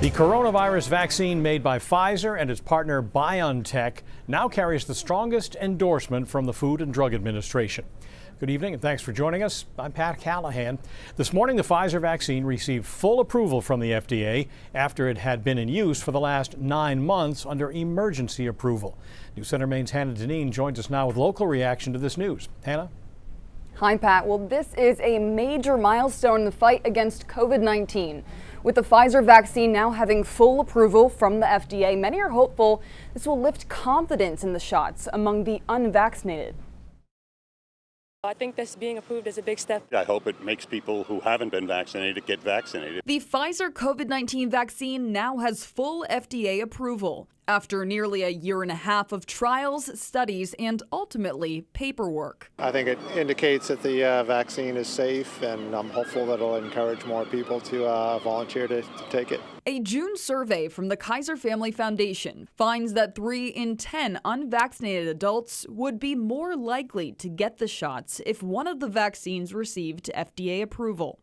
The coronavirus vaccine made by Pfizer and its partner BioNTech now carries the strongest endorsement from the Food and Drug Administration. Good evening and thanks for joining us. I'm Pat Callahan. This morning, the Pfizer vaccine received full approval from the FDA after it had been in use for the last 9 months under emergency approval. News Center Maine's Hannah Deneen joins us now with local reaction to this news. Hannah? Hi, Pat. Well, this is a major milestone in the fight against COVID-19. With the Pfizer vaccine now having full approval from the FDA, many are hopeful this will lift confidence in the shots among the unvaccinated. I think this being approved is a big step. I hope it makes people who haven't been vaccinated get vaccinated. The Pfizer COVID-19 vaccine now has full FDA approval after nearly a year and a half of trials, studies, and ultimately paperwork. I think it indicates that the vaccine is safe, and I'm hopeful that it'll encourage more people to volunteer to take it. A June survey from the Kaiser Family Foundation finds that 3 in 10 unvaccinated adults would be more likely to get the shots if one of the vaccines received FDA approval.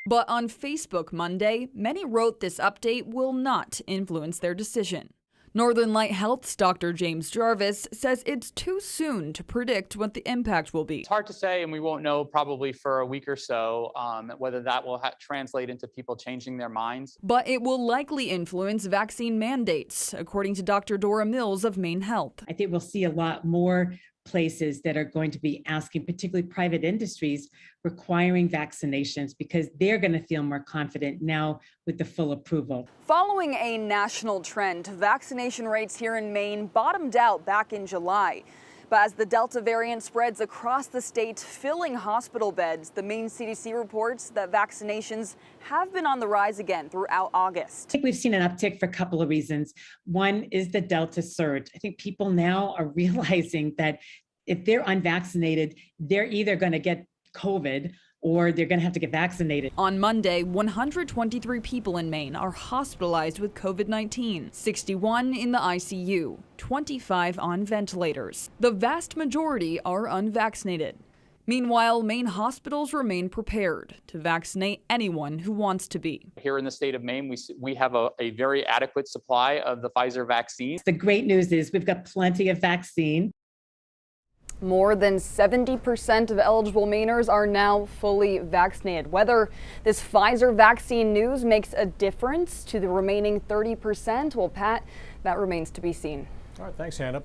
But on Facebook Monday, many wrote this update will not influence their decision. Northern Light Health's Dr. James Jarvis says it's too soon to predict what the impact will be. It's hard to say, and we won't know probably for a week or so whether that will translate into people changing their minds. But it will likely influence vaccine mandates, according to Dr. Dora Mills of Maine Health. I think we'll see a lot more places that are going to be asking, particularly private industries, requiring vaccinations because they're going to feel more confident now with the full approval. Following a national trend, vaccination rates here in Maine bottomed out back in July. But as the Delta variant spreads across the state, filling hospital beds, the Maine CDC reports that vaccinations have been on the rise again throughout August. I think we've seen an uptick for a couple of reasons. One is the Delta surge. I think people now are realizing that if they're unvaccinated, they're either going to get COVID or they're going to have to get vaccinated. On Monday, 123 people in Maine are hospitalized with COVID-19, 61 in the ICU, 25 on ventilators. The vast majority are unvaccinated. Meanwhile, Maine hospitals remain prepared to vaccinate anyone who wants to be. Here in the state of Maine, we have a very adequate supply of the Pfizer vaccine. The great news is we've got plenty of vaccine. More than 70% of eligible Mainers are now fully vaccinated. Whether this Pfizer vaccine news makes a difference to the remaining 30%, well, Pat, that remains to be seen. All right, thanks, Hannah.